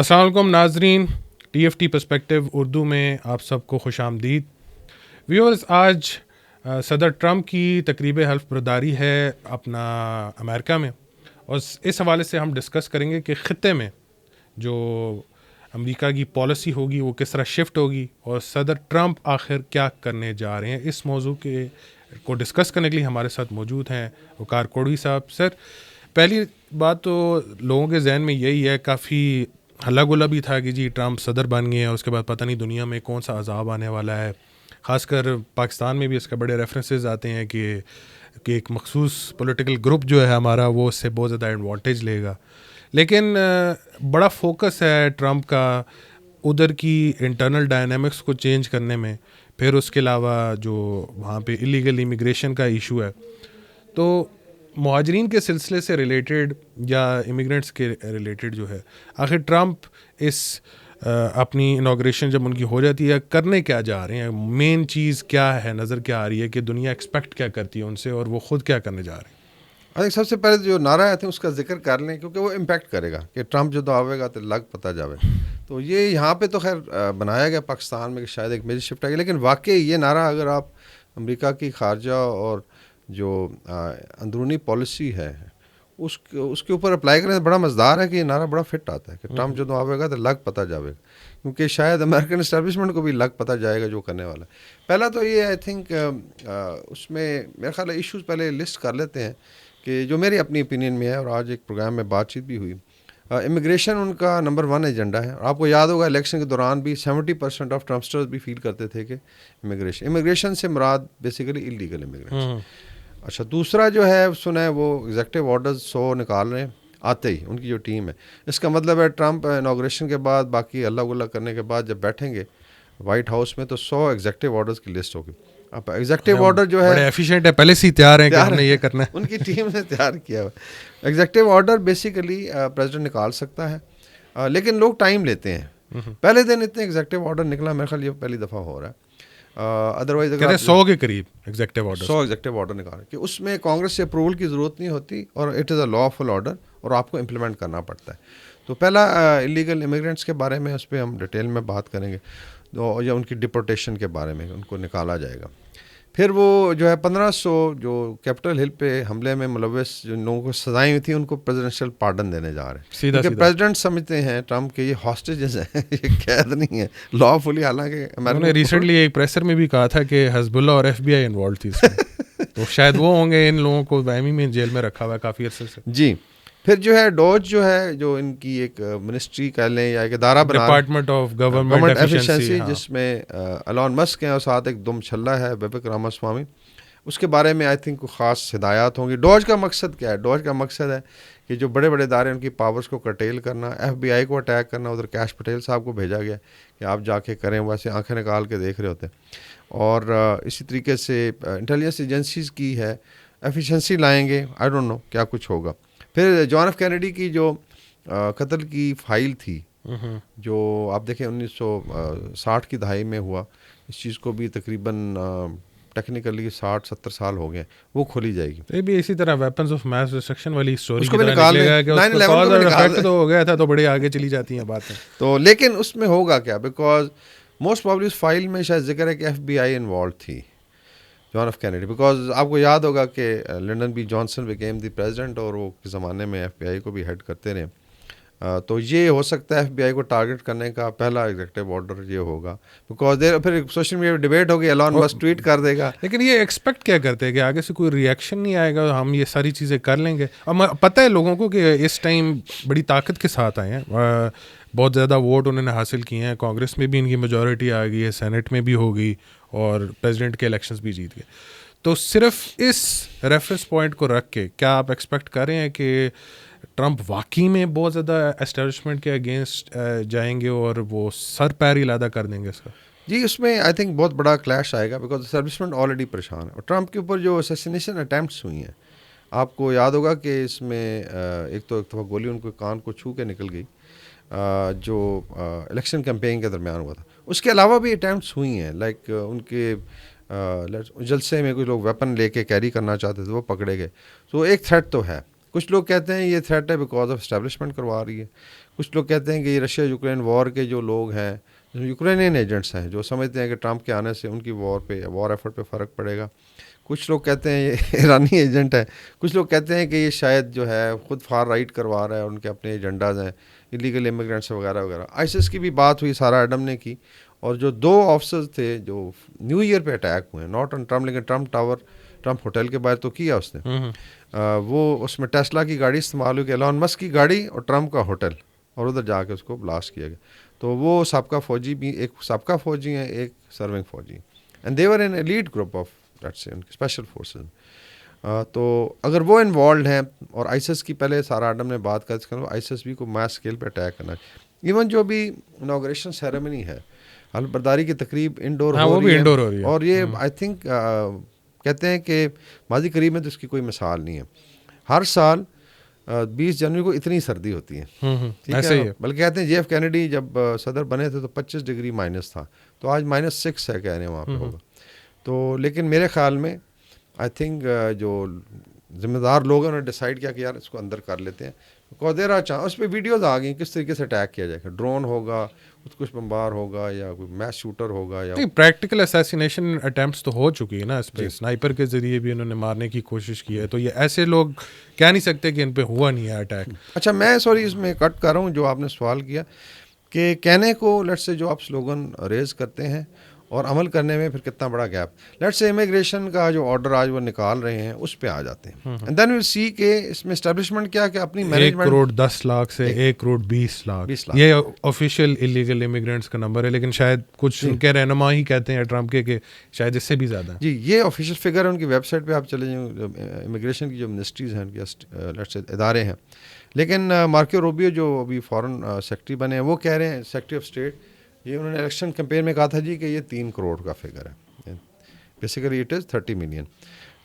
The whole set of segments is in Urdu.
السلام علیکم ناظرین، T F T perspective Urdu میں آپ سب کو خوش آمدید. ویورز، آج صدر ٹرمپ کی تقریب حلف برداری ہے اپنا امریکہ میں، اور اس حوالے سے ہم ڈسکس کریں گے کہ خطے میں جو امریکہ کی پالیسی ہوگی وہ کس طرح شفٹ ہوگی، اور صدر ٹرمپ آخر کیا کرنے جا رہے ہیں. اس موضوع کو ڈسکس کرنے کے لیے ہمارے ساتھ موجود ہیں وقار کوڑوی صاحب. سر، پہلی بات تو لوگوں کے ذہن میں یہی ہے، کافی ہلا گلا بھی تھا کہ جی ٹرمپ صدر بن گئے ہیں، اور اس کے بعد پتہ نہیں دنیا میں کون سا عذاب آنے والا ہے. خاص کر پاکستان میں بھی اس کے بڑے ریفرنسز آتے ہیں کہ ایک مخصوص پولیٹیکل گروپ جو ہے ہمارا، وہ اس سے بہت زیادہ ایڈوانٹیج لے گا. لیکن بڑا فوکس ہے ٹرمپ کا ادھر کی انٹرنل ڈائنامکس کو چینج کرنے میں. پھر اس کے علاوہ جو وہاں پہ ایلیگل امیگریشن کا ایشو ہے، تو مہاجرین کے سلسلے سے ریلیٹڈ یا امیگرینٹس کے ریلیٹڈ جو ہے، آخر ٹرمپ اس اپنی انوگریشن جب ان کی ہو جاتی ہے کرنے کیا جا رہے ہیں، مین چیز کیا ہے، نظر کیا آ رہی ہے کہ دنیا ایکسپیکٹ کیا کرتی ہے ان سے، اور وہ خود کیا کرنے جا رہے ہیں. سب سے پہلے جو نعرہ آئے تھے اس کا ذکر کر لیں، کیونکہ وہ امپیکٹ کرے گا کہ ٹرمپ جو آئے گا تو لگ پتہ جاوے. تو یہ یہاں پہ تو خیر بنایا گیا پاکستان میں کہ شاید ایک میجر شفٹ آئے گی، لیکن واقعی یہ نعرہ اگر آپ امریکہ کی خارجہ اور جو اندرونی پالیسی ہے اس کے اوپر اپلائی کریں تو بڑا مزدار ہے کہ یہ نعرہ بڑا فٹ آتا ہے کہ ٹرمپ جو آئے گا تو لگ پتہ جاوے گا، کیونکہ شاید امریکن اسٹیبلشمنٹ کو بھی لگ پتہ جائے گا جو کرنے والا ہے. پہلا تو یہ آئی تھنک اس میں میرا خیال ہے ایشوز پہلے لسٹ کر لیتے ہیں کہ جو میری اپنی اپینین میں ہے، اور آج ایک پروگرام میں بات چیت بھی ہوئی. امیگریشن ان کا نمبر 1 ایجنڈا ہے. آپ کو یاد ہوگا الیکشن کے دوران بھی 70% آف ٹرمپسٹرز بھی فیل کرتے تھے کہ امیگریشن سے مراد بیسیکلی اللیگل امیگرینٹس. اچھا، دوسرا جو ہے سنا ہے وہ ایگزیکٹو آرڈرز 100 نکال رہے ہیں آتے ہی ان کی جو ٹیم ہے. اس کا مطلب ہے ٹرمپ انوگریشن کے بعد باقی اللہ گلہ کرنے کے بعد جب بیٹھیں گے وائٹ ہاؤس میں تو 100 ایگزیکٹو آرڈرز کی لسٹ ہوگی. اب ایگزیکٹو آرڈر جو ہے بڑے ایفیشینٹ ہے، پہلے سے ہی تیار ہیں کہ ہم نے یہ کرنا ہے. ان کی ٹیم نے تیار کیا ہوا. ایگزیکٹو آرڈر بیسیکلی پریزیڈنٹ نکال سکتا ہے، لیکن لوگ ٹائم لیتے ہیں. پہلے دن اتنے ایگزیکٹو آرڈر نکلا، میرے خیال یہ پہلی دفعہ ہو رہا ہے. ادروائز اگر 100 کے قریب ایگزیکٹو آرڈر 100 ایگزیکٹو آرڈر نکال کہ اس میں کانگریس سے اپروول کی ضرورت نہیں ہوتی، اور it is a law full order اور آپ کو امپلیمنٹ کرنا پڑتا ہے. تو پہلا اللیگل امیگرینٹس کے بارے میں اس پہ ہم ڈیٹیل میں بات کریں گے، یا ان کی ڈپورٹیشن کے بارے میں ان کو نکالا جائے گا. پھر وہ جو ہے 1500 جو کیپٹل ہل پہ حملے میں ملوث جو لوگوں کو سزائیں ہوئی تھیں ان کو پریزیڈنشل پارڈن دینے جا رہے ہیں، کیونکہ پریزیڈنٹ سمجھتے ہیں ٹرمپ کے یہ ہاسٹیجز ہیں، یہ قید نہیں ہے لا فلی. حالانکہ انہوں نے ریسنٹلی ایک پریسر میں بھی کہا تھا کہ حزب اللہ اور ایف بی آئی انوالو تھی اس میں. تو شاید وہ ہوں گے ان لوگوں کو بیمی میں جیل میں رکھا ہوا ہے کافی عرصے سے. جی. پھر جو ہے ڈوج جو ہے جو ان کی ایک منسٹری کہہ لیں یا ایک ادارہ بنا، ڈپارٹمنٹ آف گورنمنٹ ایفیشنسی، جس میں ایلون مسک ہیں اور ساتھ ایک دم چھلا ہے ویوک راماسوامی. اس کے بارے میں آئی تھنک خاص ہدایات ہوں گی. ڈوج کا مقصد کیا ہے؟ ڈوج کا مقصد ہے کہ جو بڑے بڑے ادارے ان کی پاورز کو کرٹیل کرنا، ایف بی آئی کو اٹیک کرنا. ادھر کیش پٹیل صاحب کو بھیجا گیا کہ آپ جا کے کریں، ویسے آنکھیں نکال کے دیکھ رہے ہوتے ہیں. اور اسی طریقے سے انٹیلیجنس ایجنسیز کی ہے ایفیشنسی لائیں گے. آئی ڈونٹ نو کیا کچھ ہوگا. پھر جان ایف کینیڈی کی جو قتل کی فائل تھی، جو آپ دیکھیں 1960 کی دہائی میں ہوا، اس چیز کو بھی تقریباً ٹیکنیکلی 60-70 سال ہو گئے، وہ کھولی جائے گی. یہ بھی اسی طرح ویپنز آف میس ڈسٹرکشن والی اسٹوری کو بھی نکال لیں، 9/11 کو نکال تو ہو گیا تھا، تو بڑے آگے چلی جاتی ہیں باتیں. تو لیکن اس میں ہوگا کیا؟ بیکاز موسٹ پرابلی اس فائل میں شاید ذکر ہے کہ ایف بی آئی انوالو تھی، جان ایف کینیڈی. بیکاز آپ کو یاد ہوگا کہ Lyndon B Johnson became the president, اور وہ کے زمانے میں ایف بی آئی کو بھی ہیڈ کرتے رہے. تو یہ ہو سکتا ہے ایف بی آئی کو ٹارگٹ کرنے کا پہلا ایگزیکٹو آرڈر یہ ہوگا. بیکاز پھر سوشل میڈیا ڈیبیٹ ہوگی، ایلون مسک ٹویٹ کر دے گا. لیکن یہ ایکسپیکٹ کیا کرتے ہیں کہ آگے سے کوئی ریئیکشن نہیں آئے گا، ہم یہ ساری چیزیں کر لیں گے. اب پتہ ہے لوگوں کو کہ اس ٹائم بڑی طاقت کے ساتھ آئے ہیں، بہت زیادہ ووٹ انہوں نے حاصل کیے ہیں، کانگریس میں بھی ان کی میجورٹی آ گئی ہے، سینٹ میں بھی ہو گئی، اور پریزیڈنٹ کے الیکشنز بھی جیت گئے. تو صرف اس ریفرنس پوائنٹ کو رکھ کے کیا آپ ایکسپیکٹ کر رہے ہیں کہ ٹرمپ واقعی میں بہت زیادہ اسٹیبلشمنٹ کے اگینسٹ جائیں گے اور وہ سر پیر ہی لادہ کر دیں گے اس کا؟ جی، اس میں آئی تھنک بہت بڑا کلیش آئے گا، بیکاز اسٹیبلشمنٹ آلریڈی پریشان ہے. اور ٹرمپ کے اوپر جو اسیسینیشن اٹیمپٹس ہوئی ہیں، آپ کو یاد ہوگا کہ اس میں ایک دفعہ گولی ان کو کان کو چھو کے نکل گئی جو الیکشن کیمپین کے درمیان ہوا تھا. اس کے علاوہ بھی اٹیمپٹس ہوئی ہیں، لائک ان کے جلسے میں کچھ لوگ ویپن لے کے کیری کرنا چاہتے تھے، وہ پکڑے گئے. تو ایک تھریٹ تو ہے. کچھ لوگ کہتے ہیں یہ تھریٹ ہے بیکاز آف اسٹیبلشمنٹ کروا رہی ہے، کچھ لوگ کہتے ہیں کہ یہ رشیا یوکرین وار کے جو لوگ ہیں یوکرینین ایجنٹس ہیں جو سمجھتے ہیں کہ ٹرمپ کے آنے سے ان کی وار ایفرٹ پہ فرق پڑے گا. کچھ لوگ کہتے ہیں یہ ایرانی ایجنٹ ہے. کچھ لوگ کہتے ہیں کہ یہ شاید جو ہے خود فار رائٹ کروا رہا ہے, ان کے اپنے ایجنڈاز ہیں ایلیگل امیگرینٹس وغیرہ وغیرہ. ISIS کی بھی بات ہوئی, سارا ایڈم نے کی. اور جو 2 آفیسرز تھے جو نیو ایئر پہ اٹیک ہوئے ہیں, ناٹ آن ٹرمپ لیکن ٹرمپ ٹاور, ٹرمپ ہوٹل کے باہر تو کیا اس نے, وہ اس میں ٹیسلا کی گاڑی استعمال ہوئی, کہ ایلون مسک کی گاڑی اور ٹرمپ کا ہوٹل, اور ادھر جا کے اس کو بلاسٹ کیا گیا. تو وہ سابقہ فوجی بھی, ایک سابقہ فوجی ہیں, ایک سرونگ فوجی, and they were in elite group of let's سے ان کی اسپیشل فورسز. تو اگر وہ انوالوڈ ہیں, اور ISIS کی پہلے سارا ایڈم نے بات کر ISIS بھی کو میس اسکیل پہ اٹیک کرنا ہے. ایون جو بھی انوگریشن سیریمنی ہے, حلف برداری کی تقریب انڈور ہو رہی ہے, اور یہ آئی تھنک کہتے ہیں کہ ماضی قریب میں تو اس کی کوئی مثال نہیں ہے. ہر سال 20 جنوری کو اتنی سردی ہوتی ہے, ٹھیک ہے, بلکہ کہتے ہیں JF کینیڈی جب صدر بنے تھے تو 25 ڈگری مائنس تھا, تو آج -6 ہے کہہ رہے ہیں وہاں پہ ہوگا. تو لیکن میرے خیال میں آئی تھنک جو ذمہ دار لوگ ہیں انہوں نے ڈیسائیڈ کیا کہ یار اس کو اندر کر لیتے ہیں. کودیرا اس پہ ویڈیوز آ گئی کس طریقے سے اٹیک کیا جائے گا, ڈرون ہوگا, کچھ بمبار ہوگا, یا کوئی میس شوٹر ہوگا, یا پریکٹیکل اسیسینیشن اٹیمپٹس تو ہو چکی ہے نا اس پہ, اسنائپر کے ذریعے بھی انہوں نے مارنے کی کوشش کی ہے. تو یہ ایسے لوگ کہہ نہیں سکتے کہ ان پہ ہوا نہیں ہے اٹیک. اچھا میں سوری اس میں کٹ کر رہا ہوں جو آپ نے سوال کیا, کہ کہنے کو لیٹ سے جو آپ سلوگن ریز کرتے ہیں اور عمل کرنے میں پھر کتنا بڑا گیپ. لیٹ سے امیگریشن کا جو آرڈر آج وہ نکال رہے ہیں اس پہ آ جاتے ہیں, اینڈ دین ویل سی کہ اس میں اسٹیبلشمنٹ کیا کہ اپنی 1 کروڑ 10 لاکھ سے 1 کروڑ 20 لاکھ یہ آفیشیل ایلیگل امیگرینٹس کا نمبر ہے, لیکن شاید کچھ ان کے رہنما ہی کہتے ہیں ٹرمپ کے کہ شاید اس سے بھی زیادہ. جی یہ آفیشیل فگر ہے, ان کی ویب سائٹ پہ آپ چلے جائیں, امیگریشن کی جو منسٹریز ہیں, ان کے لیٹ سے ادارے ہیں. لیکن مارکو روبیو جو ابھی فارن سیکرٹری بنے ہیں وہ کہہ رہے ہیں, سیکرٹری آف اسٹیٹ, یہ انہوں نے الیکشن کیمپین میں کہا تھا جی کہ یہ 3 کروڑ کا فگر ہے, بیسیکلی اٹ از 30 ملین.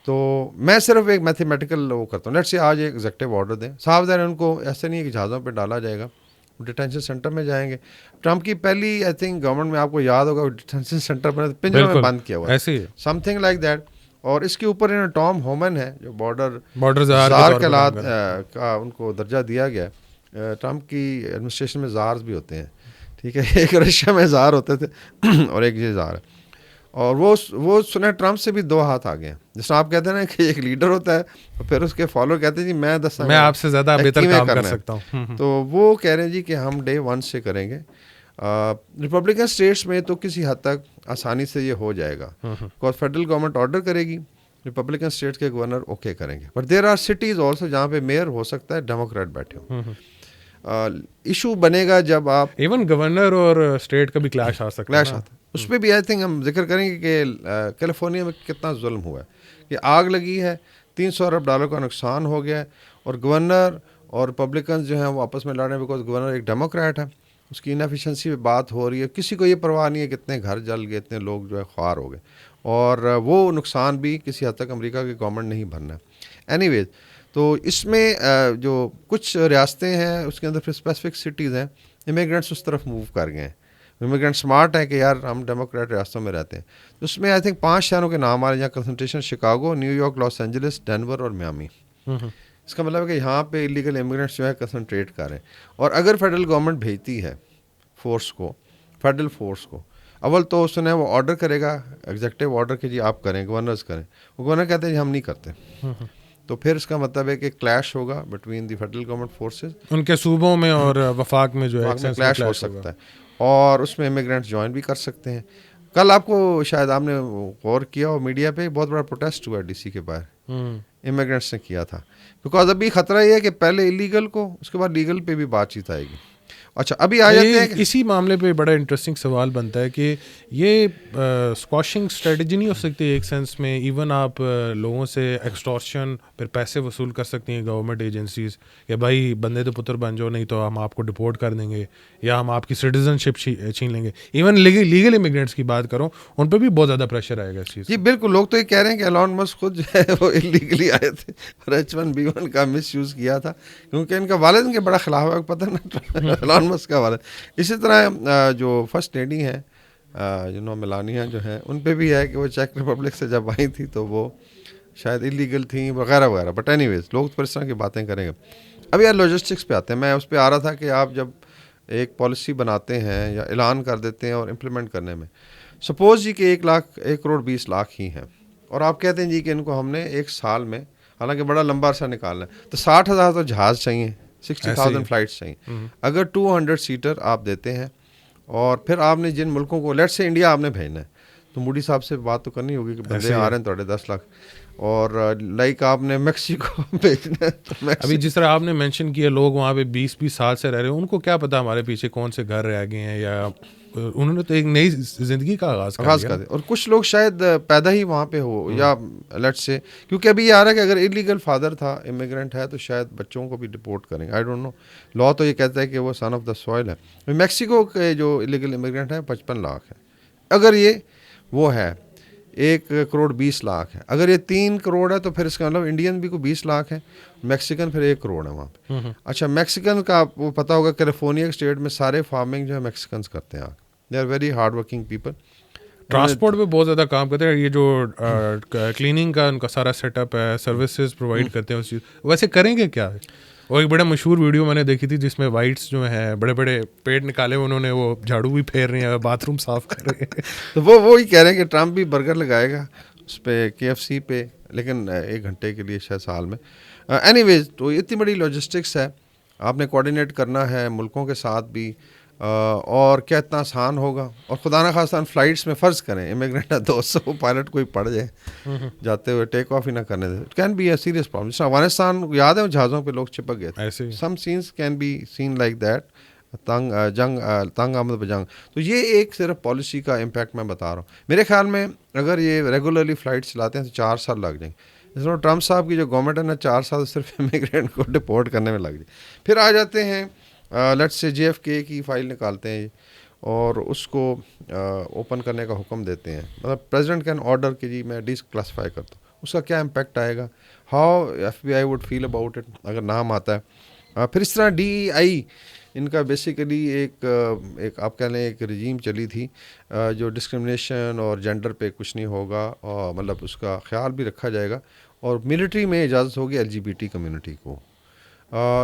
تو میں صرف ایک میتھمیٹیکل وہ کرتا ہوں, لیٹ سے آج ایک ایگزیکٹو آرڈر دیں, صاف ظاہر ان کو ایسے نہیں ہے کہ جہازوں پہ ڈالا جائے گا, ڈیٹینشن سینٹر میں جائیں گے. ٹرمپ کی پہلی آئی تھنک گورنمنٹ میں آپ کو یاد ہوگا ڈیٹینشن سینٹر بنا پنجروں میں بند کیا ہوا ایسے سم تھنگ لائک دیٹ. اور اس کے اوپر ٹام ہومن ہے جو بارڈر زار کلات کا ان کو درجہ دیا گیا. ٹرمپ کی ایڈمنسٹریشن میں زارز بھی ہوتے ہیں, ٹھیک ہے, ایک رشیا میں زار ہوتے تھے اور ایک یہ زار ہے, اور وہ سنا ٹرمپ سے بھی 2 ہاتھ آگے ہیں. جس طرح آپ کہتے ہیں نا کہ ایک لیڈر ہوتا ہے اور پھر اس کے فالو کہتے ہیں جی میں آپ سے زیادہ بہتر کام کر سکتا ہوں. تو وہ کہہ رہے ہیں جی کہ ہم ڈے 1 سے کریں گے. ریپبلکن اسٹیٹس میں تو کسی حد تک آسانی سے یہ ہو جائے گا, بیکاز فیڈرل گورنمنٹ آرڈر کرے گی, ریپبلکن اسٹیٹس کے گورنر اوکے کریں گے. But there are cities also جہاں پہ میئر ہو سکتا ہے ڈیموکریٹ بیٹھے ہوں. ایشو بنے گا جب آپ ایون گورنر اور اسٹیٹ کا بھی کلیش آ سکتا ہے, اس پہ بھی آئی تھنک ہم ذکر کریں گے کہ کیلیفورنیا میں کتنا ظلم ہوا ہے, کہ آگ لگی ہے, $300 ارب کا نقصان ہو گیا ہے, اور گورنر اور ریپبلکنز جو ہیں وہ آپس میں لڑ رہے ہیں, بیکاز گورنر ایک ڈیموکریٹ ہے, اس کی انیفیشنسی پہ بات ہو رہی ہے, کسی کو یہ پرواہ نہیں ہے کتنے گھر جل گئے, اتنے لوگ جو ہے خوار ہو گئے, اور وہ نقصان بھی کسی حد تک امریکہ کی گورنمنٹ نہیں بھرنا ہے. اینی ویز تو اس میں جو کچھ ریاستیں ہیں اس کے اندر پھر اسپیسیفک سٹیز ہیں, امیگرینٹس اس طرف موو کر گئے ہیں. امیگرینٹ اسمارٹ ہے کہ یار ہم ڈیموکریٹ ریاستوں میں رہتے ہیں. تو اس میں آئی تھنک 5 شہروں کے نام آ رہے ہیں جہاں concentration Chicago, New York, Los Angeles, Denver اور میامی. اس کا مطلب ہے کہ یہاں پہ ایلیگل امیگرینٹس جو ہے کنسنٹریٹ کر رہے ہیں. اور اگر فیڈرل گورنمنٹ بھیجتی ہے فورس کو, فیڈرل فورس کو, اول تو اس نے وہ آرڈر کرے گا, ایگزیکٹو آرڈر کہ جی آپ کریں, گورنرز کریں. وہ گورنر کہتے ہیں جی ہم نہیں کرتے. تو پھر اس کا مطلب ہے کہ کلیش ہوگا between the federal government forces, ان کے صوبوں میں اور وفاق میں جو ہے کلیش ہو سکتا ہے, اور اس میں امیگرینٹس جوائن بھی کر سکتے ہیں. کل آپ کو شاید آپ نے غور کیا ہو میڈیا پہ بہت بڑا پروٹیسٹ ہوا ہے DC کے باہر, امیگرینٹس نے کیا تھا, بیکاز ابھی خطرہ یہ ہے کہ پہلے ایلیگل کو, اس کے بعد لیگل پہ بھی بات چیت آئے گی. اچھا ابھی آ جاتے ہیں, اسی معاملے پہ بڑا انٹرسٹنگ سوال بنتا ہے کہ یہ اسکواشنگ اسٹریٹجی نہیں ہو سکتی ایک سینس میں. ایون آپ لوگوں سے ایکسٹورشن پھر پیسے وصول کر سکتی ہیں گورنمنٹ ایجنسیز کہ بھائی بندے تو پتر بن جاؤ, نہیں تو ہم آپ کو ڈپورٹ کر دیں گے یا ہم آپ کی سٹیزن شپ چھین لیں گے. ایون لیگل امیگرینٹس کی بات کروں, ان پہ بھی بہت زیادہ پریشر آئے گا اس چیز. جی بالکل, لوگ تو یہ کہہ رہے ہیں کہ ایلون مسک خود جو ہے وہ انلیگلی آئے تھے اور H1B1 کا مس یوز کیا تھا, کیونکہ ان کا والد ان کے بڑا خلاف ہے, پتہ نا ایلون مسک کا والد. اسی طرح جو فرسٹ لیڈی ہیں میلانیا جو ہیں, ان پہ بھی ہے کہ وہ چیک ریپبلک سے جب آئی تھی تو وہ شاید انلیگل تھیں وغیرہ وغیرہ. بٹ اینی ویز لوگ تو اس طرح کی باتیں کریں گے. اب یار لاجسٹکس پہ آتے ہیں. میں اس پہ آ رہا تھا کہ آپ جب ایک پالیسی بناتے ہیں یا اعلان کر دیتے ہیں اور امپلیمنٹ کرنے میں, سپوز جی کہ 1,20,00,000 ہی ہیں اور آپ کہتے ہیں جی کہ ان کو ہم نے ایک سال میں, حالانکہ بڑا لمبا عرصہ نکالنا ہے, تو 60,000 تو جہاز چاہیے, 60,000 فلائٹس چاہیے. اگر 200 سیٹر آپ دیتے ہیں اور پھر آپ نے جن ملکوں کو, لیٹ سے انڈیا آپ نے بھیجنا ہے, تو موڈی صاحب سے بات تو کرنی ہوگی کہ بندے آ رہے ہیں توڑے 10 لاکھ, اور لائک آپ نے میکسیکو بھیجنا ہے تو ابھی جس طرح آپ نے مینشن کیا لوگ وہاں پہ 20 سال سے رہ رہے ہیں, ان کو کیا پتا ہمارے پیچھے کون سے گھر رہ گئے ہیں, یا انہوں نے تو ایک نئی زندگی کا آغاز کر دیا. اور کچھ لوگ شاید پیدا ہی وہاں پہ ہو, یا لیٹ سے, کیونکہ ابھی یہ آ رہا ہے کہ اگر انلیگل فادر تھا, امیگرینٹ ہے, تو شاید بچوں کو بھی ڈپورٹ کریں گے. آئی ڈونٹ نو, لا تو یہ کہتا ہے کہ وہ سن آف دا سوائل ہے. میکسیکو کے جو انلیگل امیگرینٹ ہیں 55 لاکھ ہے. اگر یہ وہ ہے 1,20,00,000 ہے, اگر یہ 3 کروڑ ہے تو پھر اس کا مطلب انڈین بھی کو 20 لاکھ ہے, میکسیکن پھر 1 کروڑ ہے وہاں پہ. اچھا, میکسیکن کا آپ کو پتا ہوگا کیلیفورنیا کے اسٹیٹ میں سارے فارمنگ جو ہے میکسیکنس کرتے ہیں. They are very hard working people. Transport پہ بہت زیادہ کام کرتے ہیں. یہ جو کلیننگ کا ان کا سارا سیٹ اپ ہے, سروسز پرووائڈ کرتے ہیں اس چیز, ویسے کریں گے کیا؟ اور ایک بڑا مشہور ویڈیو میں نے دیکھی تھی جس میں وائٹس جو ہیں بڑے بڑے پیٹ نکالے, انہوں نے وہ جھاڑو بھی پھیر رہے ہیں, باتھ روم صاف کر رہے ہیں. تو وہی کہہ رہے ہیں کہ ٹرمپ بھی برگر لگائے گا اس پہ KFC پہ, لیکن 1 گھنٹے کے لیے شاید سال میں. اینی ویز, تو اتنی بڑی لاجسٹکس ہے, آپ نے کوآرڈینیٹ کرنا ہے ملکوں کے ساتھ بھی, اور کیا اتنا آسان ہوگا. اور خدا نہ خواستہ فلائٹس میں فرض کریں امیگرینٹ 200 پائلٹ کوئی پڑ جائے جاتے ہوئے, ٹیک آف ہی نہ کرنے دے, it can be a serious problem. جس افغانستان یاد ہے جہازوں پہ لوگ چپک گئے تھے, some sense can be seen like that, تنگ آمد بجنگ. تو یہ ایک صرف پالیسی کا امپیکٹ میں بتا رہا ہوں. میرے خیال میں اگر یہ ریگولرلی فلائٹ چلاتے ہیں تو 4 سال لگ جائیں گے. اس طرح ٹرمپ صاحب کی جو گورنمنٹ ہے نا, 4 سال صرف امیگرینٹ کو ڈپورٹ کرنے میں لگ جائے. پھر آ جاتے ہیں لیٹ سے JFK کی فائل نکالتے ہیں اور اس کو اوپن کرنے کا حکم دیتے ہیں. مطلب پریزیڈنٹ کین آرڈر کہ جی میں ڈس کلاسیفائی کرتا ہوں. اس کا کیا امپیکٹ آئے گا, how FBI would feel about it اگر نام آتا ہے. پھر اس طرح DEI ان کا بیسیکلی ایک آپ کہہ لیں ایک رجیم چلی تھی جو ڈسکرمنیشن اور جینڈر پہ کچھ نہیں ہوگا, اور مطلب اس کا خیال بھی رکھا جائے گا, اور ملٹری میں اجازت ہوگی LGBT کمیونٹی کو.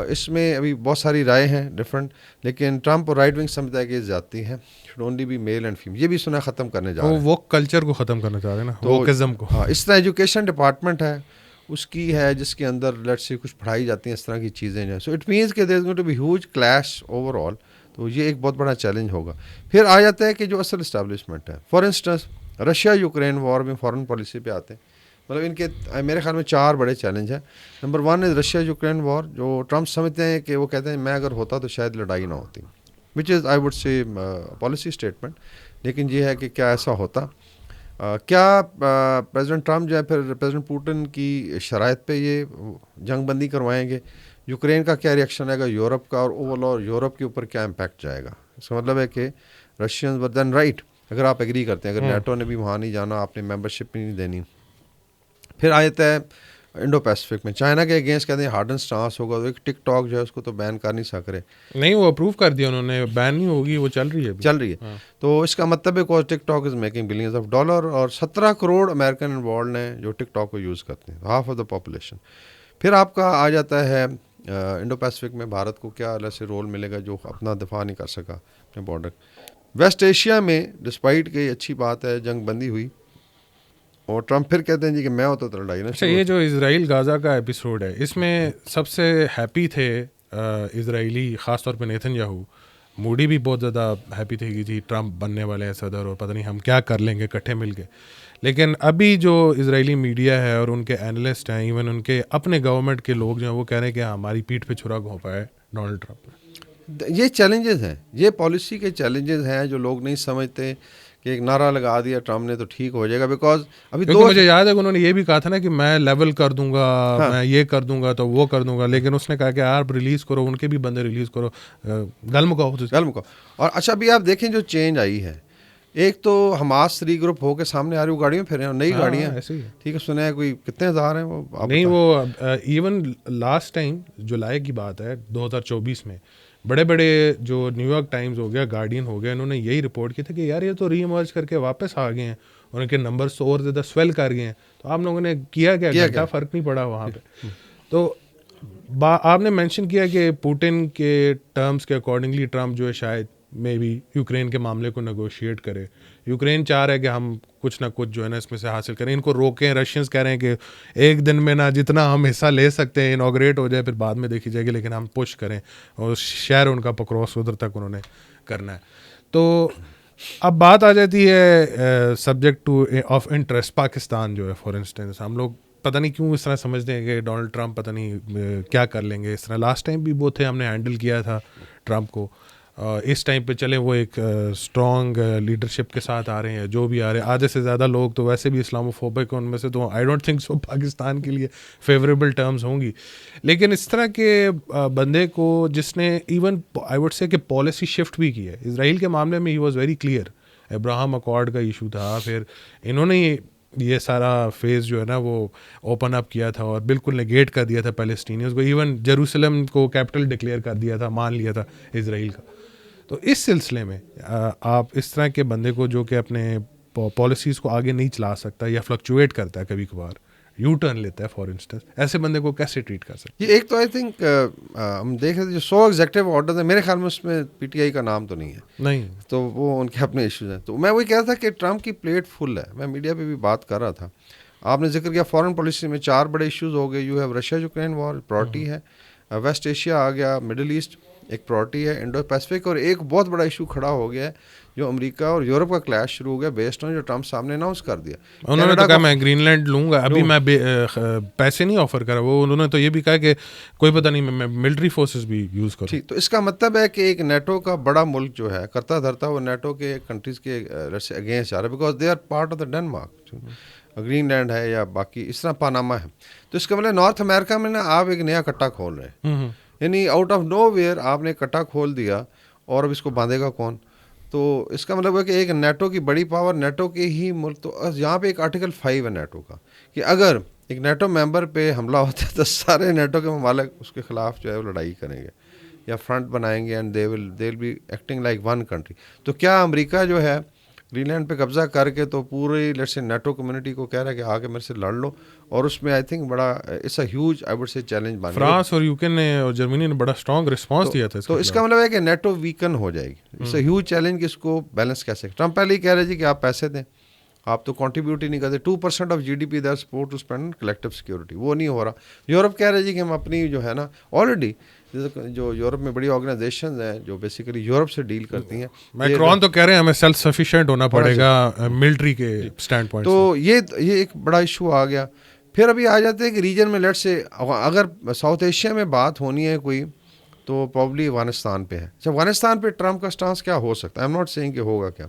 اس میں ابھی بہت ساری رائے ہیں ڈفرینٹ, لیکن ٹرمپ اور رائٹ ونگ سمجھتا ہے کہ یہ زیادتی ہے, should only be male and female. یہ بھی سنا ختم کرنے جا رہے ہیں, وہ کلچر کو ختم کرنا چاہ رہے ہیں نا, ووکزم کو. ہاں, اس طرح ایجوکیشن ڈپارٹمنٹ ہے اس کی ہے جس کے اندر لیٹ سے کچھ پڑھائی جاتی ہیں اس طرح کی چیزیں جو ہیں. سو اٹ مینس کہ there is going to be huge clash overall. تو یہ ایک بہت بڑا چیلنج ہوگا. پھر آ جاتا ہے کہ جو اصل اسٹیبلشمنٹ ہے, for instance Russia Ukraine war میں فارن پالیسی پہ آتے ہیں. مطلب ان کے میرے خیال میں 4 بڑے چیلنج ہیں. نمبر 1 از رشیا یوکرین وار, جو ٹرمپ سمجھتے ہیں کہ وہ کہتے ہیں میں اگر ہوتا تو شاید لڑائی نہ ہوتی, which is I would say policy statement. لیکن یہ ہے کہ کیا ایسا ہوتا, کیا پریزیڈنٹ ٹرمپ جو ہے پھر پریزیڈنٹ پوٹن کی شرائط پہ یہ جنگ بندی کروائیں گے, یوکرین کا کیا ریئیکشن آئے گا, یورپ کا, اور اوور آل یورپ کے اوپر کیا امپیکٹ جائے گا. اس کا مطلب ہے کہ رشینز ور دین رائٹ, اگر آپ ایگری کرتے ہیں, اگر نیٹو نے بھی وہاں نہیں جانا, آپ نے ممبرشپ بھی نہیں دینی. پھر آ جاتا ہے انڈو پیسفک میں چائنا کے اگینسٹ کہتے ہیں ہارڈن سٹانس ہوگا. تو ایک ٹک ٹاک جو ہے اس کو تو بین کر نہیں سک رہے, نہیں وہ اپروو کر دیا انہوں نے, بین نہیں ہوگی, وہ چل رہی ہے. تو اس کا مطلب ہے TikTok is making billions of dollar, اور 17 کروڑ امریکن انوالوڈ ہیں جو ٹک ٹاک کو یوز کرتے ہیں, ہاف آف دا پاپولیشن. پھر آپ کا آ جاتا ہے انڈو پیسفک میں بھارت کو کیا الگ سے رول ملے گا جو اپنا دفاع نہیں کر سکا اپنے بارڈر. ویسٹ ایشیا میں ڈسپائٹ کہ اچھی بات ہے جنگ بندی ہوئی, اور ٹرمپ پھر کہتے ہیں جی کہ میں ہوتا تو لڑائی نہ. اچھا, یہ جو اسرائیل غازہ کا ایپیسوڈ ہے اس میں سب سے ہیپی تھے اسرائیلی, خاص طور پہ نیتن یاہو. موڈی بھی بہت زیادہ ہیپی تھی کہ جی ٹرمپ بننے والے ہیں صدر, اور پتہ نہیں ہم کیا کر لیں گے اکٹھے مل کے. لیکن ابھی جو اسرائیلی میڈیا ہے اور ان کے اینالسٹ ہیں, ایون ان کے اپنے گورنمنٹ کے لوگ جو ہیں, وہ کہہ رہے ہیں کہ ہماری پیٹھ پہ چھرا گھونپا ہے ڈونلڈ ٹرمپ نے. یہ چیلنجز ہیں, یہ پالیسی کے چیلنجز ہیں جو لوگ نہیں سمجھتے کہ ایک نعرہ لگا دیا ٹرمپ نے تو ٹھیک ہو جائے گا. بیکاز ابھی مجھے یاد ہے کہ انہوں نے یہ بھی کہا تھا نا کہ میں لیول کر دوں گا, میں یہ کر دوں گا تو وہ کر دوں گا, لیکن اس نے کہا کہ آپ ریلیز کرو, ان کے بھی بندے ریلیز کرو, گل مکاؤ. اور اچھا ابھی آپ دیکھیں جو چینج آئی ہے, ایک تو حماس 3 گروپ ہو کے سامنے آ رہی, وہ گاڑیوں پھر رہے ہیں, نئی گاڑیاں ٹھیک ہے, سنا ہے کوئی کتنے ہزار ہیں وہ نہیں. وہ ایون لاسٹ ٹائم جولائی کی بات ہے 2024 میں بڑے بڑے جو نیو یارک ٹائمز ہو گیا, گارڈین ہو گیا, انہوں نے یہی رپورٹ کی تھی کہ یار یہ تو ری ایمرج کر کے واپس آ گئے ہیں اور ان کے نمبرز تو اور زیادہ سویل کر گئے ہیں. تو آپ لوگوں نے کیا گھنٹہ فرق نہیں پڑا وہاں پہ. تو آپ نے مینشن کیا کہ پوٹن کے ٹرمز کے اکارڈنگلی ٹرمپ جو ہے شاید میں بھی یوکرین کے معاملے کو نیگوشیٹ کرے. یوکرین چاہ رہا ہے کہ ہم کچھ نہ کچھ جو ہے نا اس میں سے حاصل کریں, ان کو روکیں. رشینز کہہ رہے ہیں کہ ایک دن میں نہ جتنا ہم حصہ لے سکتے ہیں انوگریٹ ہو جائے, پھر بعد میں دیکھی جائے گی, لیکن ہم پش کریں, اور شہر ان کا پکروس ادھر تک انہوں نے کرنا ہے. تو اب بات آ جاتی ہے subject to of interest Pakistan جو ہے. فار انسٹنس ہم لوگ پتہ نہیں کیوں اس طرح سمجھتے ہیں کہ ڈونلڈ ٹرمپ پتہ نہیں کیا کر لیں گے. اس طرح لاسٹ ٹائم بھی وہ تھے, ہم نے ہینڈل کیا تھا ٹرمپ کو. اس ٹائم پہ چلیں وہ ایک اسٹرانگ لیڈرشپ کے ساتھ آ رہے ہیں, جو بھی آ رہے ہیں. آدھے سے زیادہ لوگ تو ویسے بھی اسلاموفوبک ہیں ان میں سے, تو آئی ڈونٹ تھنک سو پاکستان کے لیے فیوریبل ٹرمز ہوں گی. لیکن اس طرح کے بندے کو جس نے ایون آئی وڈ سے کہ پالیسی شفٹ بھی کی ہے اسرائیل کے معاملے میں, he was very clear. Abraham accord کا ایشو تھا, پھر انہوں نے یہ سارا فیز جو ہے نا وہ اوپن اپ کیا تھا اور بالکل نیگیٹ کر دیا تھا پیلسٹینیز کو. ایون جیروسلم کو کیپٹل ڈکلیئر کر دیا تھا, مان لیا تھا اسرائیل کا. تو اس سلسلے میں آپ اس طرح کے بندے کو جو کہ اپنے پالیسیز کو آگے نہیں چلا سکتا یا فلکچویٹ کرتا ہے, کبھی کبھار یو ٹرن لیتا ہے فار انسٹنس, ایسے بندے کو کیسے ٹریٹ کر سکتے ہیں؟ یہ ایک تو آئی تھنک ہم دیکھ رہے تھے جو 100 ایگزیکٹو آرڈر ہیں, میرے خیال میں اس میں پی ٹی آئی کا نام تو نہیں ہے, نہیں, تو وہ ان کے اپنے ایشوز ہیں. تو میں وہی کہہ رہا تھا کہ ٹرمپ کی پلیٹ فل ہے. میں میڈیا پہ بھی بات کر رہا تھا, آپ نے ذکر کیا فارن پالیسی میں 4 بڑے ایشوز ہو گئے. You have Russia Ukraine war priority ہے, ویسٹ ایشیا آ گیا, مڈل ایسٹ ایک پرائرٹی ہے, انڈو پیسفک, اور ایک بہت بڑا ایشو کھڑا ہو گیا ہے جو امریکہ اور یورپ کا کلیش شروع ہو گیا بیسڈ آن جو ٹرمپ صاحب نے اناؤنس کر دیا. انہوں نے تو کہا میں گرین لینڈ لوں گا, ابھی میں پیسے نہیں آفر کرا. وہ انہوں نے تو یہ بھی کہا کہ کوئی پتہ نہیں میں ملٹری فورسز بھی یوز کروں. ٹھیک, تو اس کا مطلب ہے کہ ایک نیٹو کا بڑا ملک جو ہے کرتا دھرتا وہ نیٹو کے کنٹریز کے اگینسٹ جا رہا ہے, because they are part of the Denmark. Greenland ہے یا باقی اس طرح پاناما ہے. تو اس کا مطلب نارتھ امریکہ میں نا آپ ایک نیا کٹا کھول رہے ہیں, یعنی آؤٹ آف نو ویئر آپ نے کٹا کھول دیا, اور اب اس کو باندھے گا کون؟ تو اس کا مطلب ہے کہ ایک نیٹو کی بڑی پاور, نیٹو کے ہی ملک. تو یہاں پہ ایک آرٹیکل 5 ہے نیٹو کا, کہ اگر ایک نیٹو ممبر پہ حملہ ہوتا ہے تو سارے نیٹو کے ممالک اس کے خلاف جو ہے وہ لڑائی کریں گے یا فرنٹ بنائیں گے, and they will be acting like one country. تو کیا امریکہ جو ہے گرین لینڈ پہ قبضہ کر کے تو پوری لیٹس سے نیٹو کمیونٹی کو کہہ رہا ہے کہ آ کے میرے سے لڑ لو, اور اس میں آئی تھنک بڑا it's a huge I would say challenge بن گیا. فرانس اور یوکے نے اور جرمنی نے بڑا اسٹرانگ رسپانس دیا تھا. تو اس کا مطلب ہے کہ نیٹو ویکن ہو جائے گی. اٹس اے ہیوج چیلنج کہ اس کو بیلنس کیسے. ٹرمپ پہلے ہی کہہ رہے جی کہ آپ پیسے دیں, آپ تو کنٹریبیوٹ ہی نہیں کرتے. 2% of GDP there support to spend collective security, وہ نہیں ہو رہا. یورپ کہہ رہے جی کہ ہم اپنی جو ہے نا آلریڈی جو یورپ میں بڑی آرگنائزیشنز ہیں جو بیسیکلی یورپ سے ڈیل کرتی ہیں, میکرون تو کہہ رہے ہیں ہمیں سیلف سفیشینٹ ہونا پڑے گا ملٹری کے اسٹینڈ پوائنٹ. تو یہ ایک بڑا ایشو آ گیا. پھر ابھی آ جاتے ہیں کہ ریجن میں لیٹ سے اگر ساؤتھ ایشیا میں بات ہونی ہے کوئی, تو پرابلی افغانستان پہ ہے. اچھا, افغانستان پہ ٹرمپ کا سٹانس کیا ہو سکتا ہے؟ آئی ایم ناٹ سیئنگ کہ ہوگا کیا.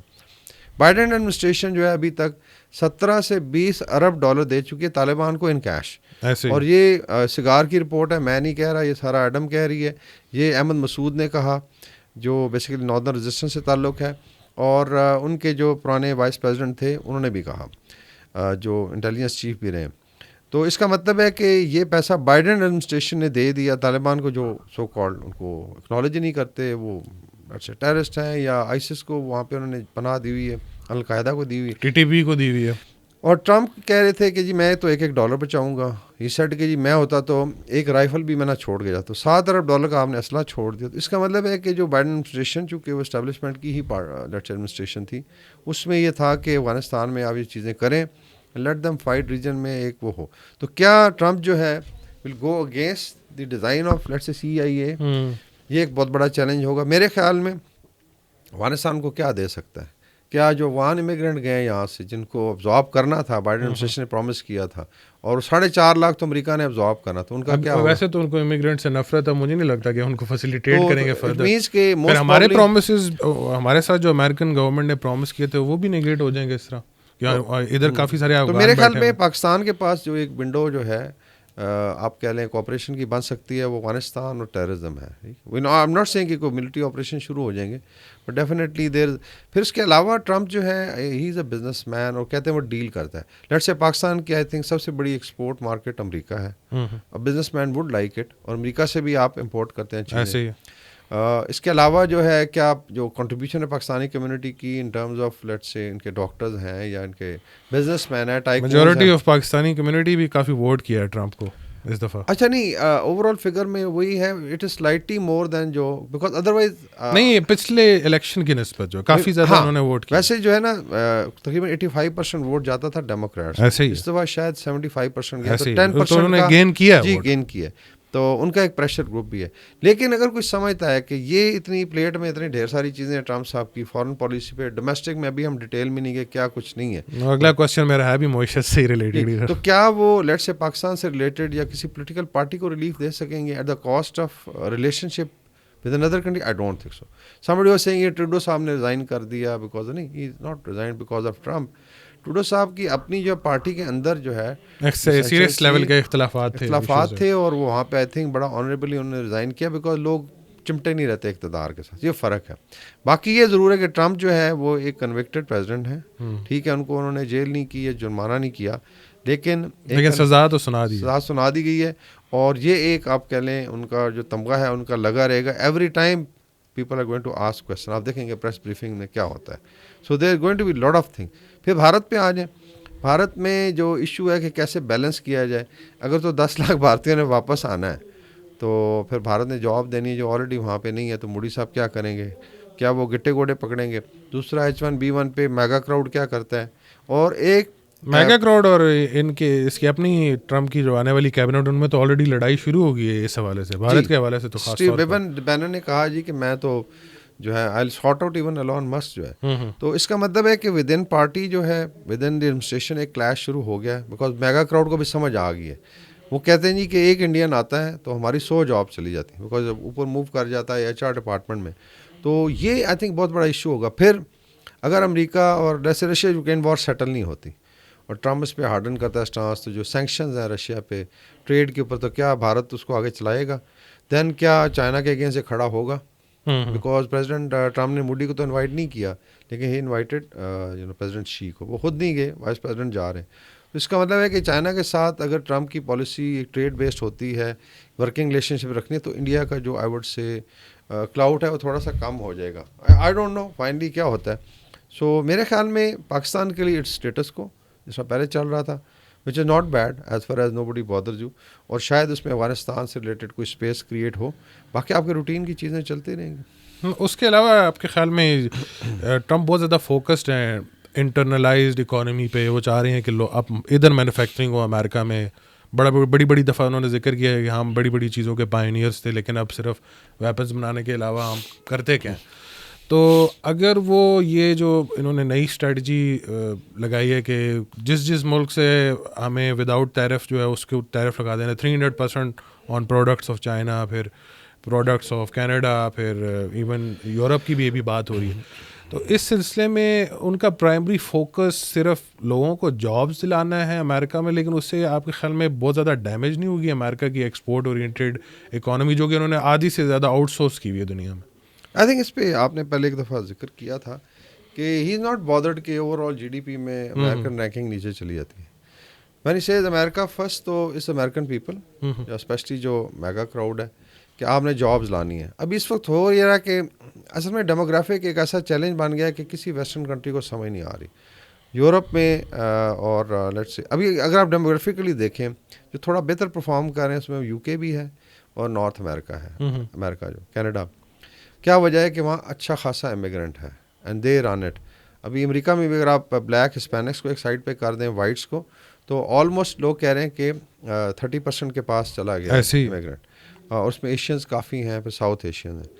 بائیڈن ایڈمنسٹریشن جو ہے ابھی تک 17 سے 20 ارب ڈالر دے چکی ہے طالبان کو ان کیش. اور یہ سگار کی رپورٹ ہے, میں نہیں کہہ رہا, یہ سارا ایڈم کہہ رہی ہے. یہ احمد مسعود نے کہا جو بیسیکلی ناردرن ریزسٹنس سے تعلق ہے, اور ان کے جو پرانے وائس پریزیڈنٹ تھے انہوں نے بھی کہا, جو انٹیلیجنس چیف بھی رہے. تو اس کا مطلب ہے کہ یہ پیسہ بائیڈن ایڈمنسٹریشن نے دے دیا طالبان کو, جو سو کالڈ ان کو اکنالج ہی نہیں کرتے, وہ ٹیررسٹ ہیں, یا آئسس کو وہاں پہ انہوں نے پناہ دی ہوئی ہے, القاعدہ کو دی ہوئی ہے, TTP کو دی ہوئی ہے. اور ٹرمپ کہہ رہے تھے کہ جی میں تو $1 بچاؤں گا. یہ سیٹ کہ جی میں ہوتا تو ایک رائفل بھی میں نہ چھوڑ کے جاتا. $7 ارب کا آپ نے اسلحہ چھوڑ دیا. تو اس کا مطلب ہے کہ جو بائیڈن ایڈمنسٹریشن, چونکہ وہ اسٹیبلشمنٹ کی ہی ایڈمنسٹریشن تھی, اس میں یہ تھا کہ افغانستان میں آپ یہ چیزیں کریں, لیٹ دم فائٹ ریجن میں ایک وہ ہو. تو کیا ٹرمپ جو ہے will go against the design of let's say CIA؟ یہ ایک بہت بڑا چیلنج ہوگا میرے خیال میں. افغانستان کو کیا دے سکتا ہے؟ کیا جو وہاں امیگرینٹ گئے یہاں سے, جن کو ابزارب کرنا تھا, بائیڈن ایڈمنسٹریشن نے پرومس کیا تھا, اور 4.5 لاکھ تو امریکہ نے ابزارب کرنا تھا, ان کا کیا؟ ویسے تو ان کو امیگرینٹ سے نفرت ہے, مجھے نہیں لگتا کہ ان کو فیسیلیٹیٹ کریں گے فردر. پھر ہمارے پرومسز ہمارے ساتھ جو امریکن گورنمنٹ نے پرومس کیے تھے وہ بھی نیگلیٹ ہو جائیں گے اس طرح. ادھر کافی سارے تو میرے خیال میں پاکستان کے پاس جو ایک ونڈو جو ہے آپ کہہ لیں کوآپریشن کی بن سکتی ہے, وہ افغانستان اور ٹیررزم ہے. آئی ایم ناٹ سیئنگ کہ کوئی ملٹری آپریشن شروع ہو جائیں گے, بٹ ڈیفینیٹلی دیر. پھر اس کے علاوہ ٹرمپ جو ہے ہی از اے بزنس مین, اور کہتے ہیں وہ ڈیل کرتا ہے. لیٹس سے پاکستان کی آئی تھنک سب سے بڑی ایکسپورٹ مارکیٹ امریکہ ہے. Business man would like it, اور امریکہ سے بھی آپ امپورٹ کرتے ہیں چیزیں. اس کے علاوہ جو ہے کیا جو کنٹریبیوشن ہے پاکستانی کمیونٹی کی ان ٹرمز آف لیٹس سے ان کے ڈاکٹرز ہیں یا ان کے بزنس مین ہیں, میجورٹی آف پاکستانی کمیونٹی بھی کافی ووٹ کیا ہے ٹرمپ کو. اس دفعہ. اچھا نہیں, اوور آل فگر میں وہی ہے, اٹ از سلائٹلی مور دین جو, بیکاز ادروائز نہیں پچھلے الیکشن کی نسبت جو کافی زیادہ انہوں نے ووٹ کیا. ویسے جو ہے نا تقریباً 85% ووٹ جاتا تھا ڈیموکریٹس, ایسے ہی اس دفعہ شاید 75% گیا, ایسے تو ہی. 10% تو انہوں نے گین کیا جی ووٹ. گین کیا, تو ان کا ایک پریشر گروپ بھی ہے. لیکن اگر کوئی سمجھتا ہے کہ یہ اتنی پلیٹ میں اتنی ڈھیر ساری چیزیں ہیں ٹرمپ صاحب کی فارن پالیسی پہ, ڈومیسٹک میں ابھی ہم ڈیٹیل میں نہیں گئے کیا کچھ نہیں ہے. اگلا کوشچن میرا ہے بھی معیشت سے ہی ریلیٹڈ. تو کیا وہ لیٹ سے پاکستان سے ریلیٹڈ یا کسی پولیٹیکل پارٹی کو ریلیف دے سکیں گے at the cost of relationship with اندر country? I don't think so. somebody was saying یہ ٹروڈو صاحب نے ریزائن کر دیا بیکاز, نہیں, he is not resign because of Trump. Trudeau صاحب کی اپنی جو پارٹی کے اندر جو ہے سیریس لیول کے اختلافات تھے, اور وہ وہاں پہ آئی تھنک بڑا آنریبلی انہوں نے ریزائن کیا بیکاز لوگ چمٹے نہیں رہتے اقتدار کے ساتھ, یہ فرق ہے. باقی یہ ضرور ہے کہ ٹرمپ جو ہے وہ ایک کنوکٹڈ پریزیڈنٹ ہے, ٹھیک ہے, ان کو انہوں نے جیل نہیں کی ہے, جرمانہ نہیں کیا, لیکن سزا تو سنا دی گئی ہے. اور یہ ایک آپ کہہ لیں ان کا جو تمغہ ہے ان کا لگا رہے گا. Every time people are going to ask question, آپ دیکھیں گے پریس بریفنگ میں کیا ہوتا ہے. So there going to be lot of thing. پھر بھارت پہ آ جائیں. بھارت میں جو ایشو ہے کہ کیسے بیلنس کیا جائے. اگر تو 10 لاکھ بھارتیوں نے واپس آنا ہے تو پھر بھارت نے جواب دینی ہے جو آلریڈی وہاں پہ نہیں ہے, تو موڈی صاحب کیا کریں گے, کیا وہ گٹے گوڑے پکڑیں گے؟ دوسرا H1B1 پہ میگا کراؤڈ کیا کرتا ہے, اور ایک میگا کراؤڈ, اور ان کے اس کی اپنی ٹرمپ کی جو آنے والی کیبنٹ ان میں تو آلریڈی لڑائی شروع ہو گئی ہے اس حوالے سے, بھارت کے حوالے سے. تو خاص طور پر بینن نے کہا جی کہ میں تو جو ہے I sort out even alone مسک جو ہے, تو اس کا مطلب ہے کہ ود ان پارٹی جو ہے ود ان دی ایڈمنسٹریشن ایک کلیش شروع ہو گیا ہے, بیکاز میگا کراؤڈ کو بھی سمجھ آ گئی ہے. وہ کہتے ہیں جی کہ ایک انڈین آتا ہے تو ہماری 100 جاب چلی جاتی ہیں, بیکاز اوپر موو کر جاتا ہے HR ڈپارٹمنٹ میں. تو یہ آئی تھنک بہت بڑا ایشو ہوگا. پھر اگر امریکہ اور جیسے رشیا یوکرین وار سیٹل نہیں ہوتی اور ٹرمپ اس پہ ہارڈن کرتا ہے اسٹانس, تو جو سینکشنز ہیں رشیا پہ ٹریڈ کے اوپر, تو کیا بھارت اس کو آگے چلائے گا؟ دین کیا چائنا کے اگینسٹ سے کھڑا ہوگا؟ بیکاز پریزیڈنٹ ٹرمپ نے موڈی کو تو انوائٹ نہیں کیا, لیکن ہی انوائٹڈ پریزیڈنٹ شی کو. وہ خود نہیں گئے, وائس پریزیڈنٹ جا رہے ہیں. تو اس کا مطلب ہے کہ چائنا کے ساتھ اگر ٹرمپ کی پالیسی ایک ٹریڈ بیسڈ ہوتی ہے, ورکنگ ریلیشن شپ رکھنی ہے, تو انڈیا کا جو آئی وڈ سے کلاؤڈ ہے وہ تھوڑا سا کم ہو جائے گا. آئی ڈونٹ نو فائنلی کیا ہوتا ہے. سو میرے خیال میں پاکستان کے لیے اٹس اسٹیٹس کو جس طرح پہلے چل رہا تھا, which is not bad as far as nobody bothers you, اور شاید اس میں افغانستان سے ریلیٹڈ کوئی اسپیس کریٹ ہو. باقی آپ کے روٹین کی چیزیں چلتی رہیں گی. اس کے علاوہ آپ کے خیال میں ٹرمپ بہت زیادہ فوکسڈ ہیں انٹرنلائزڈ اکانومی پہ, وہ چاہ رہے ہیں کہ اب ادھر مینوفیکچرنگ ہو امریکہ میں. بڑی دفعہ انہوں نے ذکر کیا ہے کہ ہم بڑی چیزوں کے پائنیئرس تھے, لیکن اب صرف ویپنز بنانے کے علاوہ ہم کرتے کیا ہیں. تو اگر وہ یہ جو انہوں نے نئی اسٹریٹجی لگائی ہے کہ جس ملک سے ہمیں وداؤٹ ٹیرف جو ہے اس کے ٹیرف لگا دینا 300% آن پروڈکٹس آف چائنا, پھر پروڈکٹس آف کینیڈا, پھر ایون یورپ کی بھی بات ہو رہی ہے. تو اس سلسلے میں ان کا پرائمری فوکس صرف لوگوں کو جابس دلانا ہے امریکہ میں, لیکن اس سے آپ کے خیال میں بہت زیادہ ڈیمیج نہیں ہوگی امریکہ کی ایکسپورٹ اورینٹیڈ اکانومی, جو کہ انہوں نے آدھی سے زیادہ آؤٹ سورس کی ہوئی ہے دنیا میں؟ آئی تھنک اس پہ آپ نے پہلے ایک دفعہ ذکر کیا تھا کہ ہی از ناٹ بادرڈ کہ اوور آل GDP میں امریکن رینکنگ نیچے چلی جاتی ہے. میں نے سیز امریکہ فرسٹ, تو اس امریکن پیپل اسپیشلی جو میگا کراؤڈ ہے کہ آپ نے جابز لانی ہے. ابھی اس وقت ہو یہ رہا کہ اصل میں ڈیموگرافک ایک ایسا چیلنج بن گیا کہ کسی ویسٹرن کنٹری کو سمجھ نہیں آ رہی. یورپ میں اور لیٹس سے ابھی اگر آپ ڈیموگرافکلی دیکھیں جو تھوڑا بہتر پرفارم کر رہے ہیں اس میں UK بھی ہے اور نارتھ امریکہ ہے, امریکہ جو کینیڈا. کیا وجہ ہے کہ وہاں اچھا خاصا امیگرینٹ ہے اینڈ دے رن اٹ. ابھی امریکہ میں بھی اگر آپ بلیک ہسپینکس کو ایک سائڈ پہ کر دیں وائٹس کو, تو آلموسٹ لوگ کہہ رہے ہیں کہ 30% کے پاس چلا گیا امیگرینٹ, اور اس میں ایشینز کافی ہیں, پھر ساؤتھ ایشین ہیں.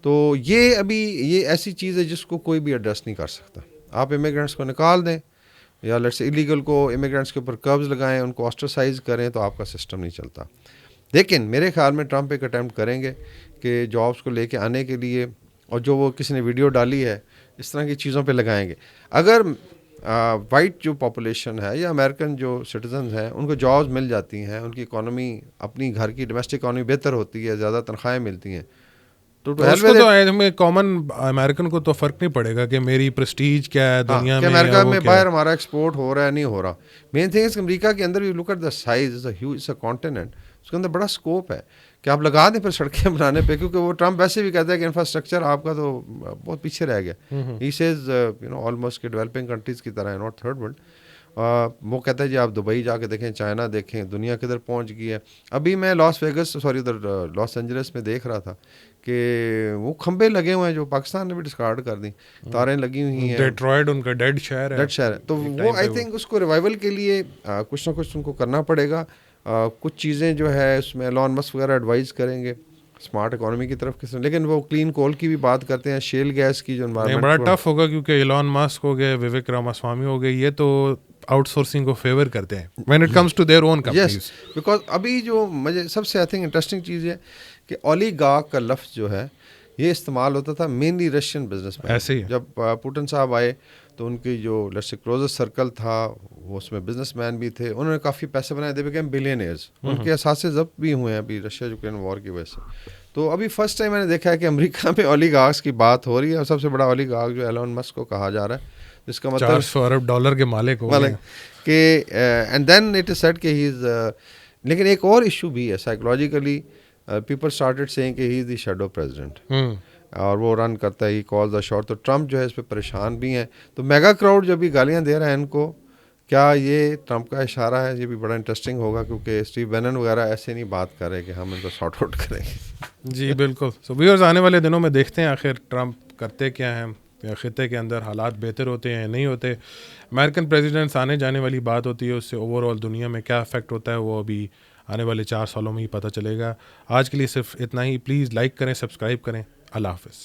تو یہ ابھی یہ ایسی چیز ہے جس کو کوئی بھی ایڈریس نہیں کر سکتا. آپ امیگرینٹس کو نکال دیں یا لیٹس ایلیگل کو امیگرینٹس کے اوپر کربز لگائیں, ان کو آسٹرسائز کریں, تو آپ کا سسٹم نہیں چلتا. لیکن میرے خیال میں ٹرمپ ایک اٹیمپٹ کریں گے کہ جابس کو لے کے آنے کے لیے, اور جو وہ کسی نے ویڈیو ڈالی ہے اس طرح کی چیزوں پہ لگائیں گے. اگر وائٹ جو پاپولیشن ہے یا امریکن جو سٹیزنز ہیں ان کو جابس مل جاتی ہیں, ان کی اکانومی اپنی گھر کی ڈومیسٹک اکانومی بہتر ہوتی ہے, زیادہ تنخواہیں ملتی ہیں, تو کامن امریکن کو تو فرق نہیں پڑے گا کہ میری پریسٹیج کیا ہے دنیا میں, امریکہ میں باہر ہمارا ایکسپورٹ ہو رہا ہے نہیں ہو رہا. مین تھنگ از امریکہ کے اندر بھی look at the size, it's a continent, اس کے اندر بڑا اسکوپ ہے کہ آپ لگا دیں پھر سڑکیں بنانے پہ, کیونکہ وہ ٹرمپ ویسے بھی کہتا ہے کہ انفراسٹرکچر آپ کا تو بہت پیچھے رہ گیا. ہی سیز آلموسٹ کہ ڈیولپنگ کنٹریز کی طرح ہے, ناٹ تھرڈ ورلڈ. وہ کہتا ہے جی آپ دبئی جا کے دیکھیں، چائنا دیکھیں، دنیا کدھر پہنچ گئی ہے. ابھی میں لاس اینجلس میں دیکھ رہا تھا کہ وہ کھمبے لگے ہوئے ہیں جو پاکستان نے بھی ڈسکارڈ کر دیں، تاریں لگی ہوئی ہیں. ڈیٹرائٹ ان کا ڈیڈ شہر ہے. ڈیڈ شہر ہے. تو وہ آئی تھنک اس کو ریوائول کے لیے کچھ نہ کچھ ان کو کرنا پڑے گا. کچھ چیزیں جو ہے اس میں ایلون مسک وغیرہ ایڈوائز کریں گے اسمارٹ اکانومی کی طرف کس، لیکن وہ کلین کول کی بھی بات کرتے ہیں، شیل گیس کی جو انوائرمنٹ بڑا ٹف ہوگا کیونکہ ایلون ماسک ہو گئے، وویک راماسوامی ہو گئے، یہ تو آؤٹ سورسنگ کو فیور کرتے ہیں when it comes to their own companies. Yes, because ابھی جو مجھے سب سے آئی تھنک انٹرسٹنگ چیز ہے کہ اولیگارک کا لفظ جو ہے یہ استعمال ہوتا تھا مینلی رشین بزنس مین. ایسے ہی جب پوٹن صاحب آئے تو ان کی جو کلوزر سرکل تھا وہ اس میں بزنس مین بھی تھے، انہوں نے کافی پیسے بنائے، دے بیکیم بلینئرز. ان کے اثاثے ضبط بھی ہوئے ہیں ابھی رشیا یوکرین وار کی وجہ سے. تو ابھی فرسٹ ٹائم میں نے دیکھا ہے کہ امریکہ میں اولیگارکس کی بات ہو رہی ہے، اور سب سے بڑا اولیگارک جو ایلون مسک کو کہا جا رہا ہے، جس کا مطلب $400 ارب کے مالک ہو گئے کہ and then it is said کہ ہی از. لیکن ایک اور ایشو بھی ہے سائیکولوجیکلی، پیپل اسٹارٹیڈ سیئنگ کہ he is the shadow president, اور وہ رن کرتا ہے، ہی کال دا شاٹ. تو ٹرمپ جو ہے اس پہ پریشان بھی ہیں. تو میگا کراؤڈ جو بھی گالیاں دے رہا ہے ان کو، کیا یہ ٹرمپ کا اشارہ ہے؟ یہ بھی بڑا انٹرسٹنگ ہوگا، کیونکہ اسٹیو بینن وغیرہ ایسے نہیں بات کر رہے کہ ہم ان کو سارٹ آؤٹ کریں گے. جی بالکل. سو ویورز آنے والے دنوں میں دیکھتے ہیں آخر ٹرمپ کرتے کیا ہیں، خطے کے اندر حالات بہتر ہوتے ہیں نہیں ہوتے. امریکن پریزیڈنٹس آنے جانے والی بات ہوتی ہے، اس سے اوور آل دنیا میں کیا افیکٹ ہوتا ہے وہ ابھی آنے والے 4 سالوں میں ہی پتہ چلے گا. آج کے لیے صرف اتنا ہی. پلیز لائک کریں، سبسکرائب کریں. اللہ حافظ.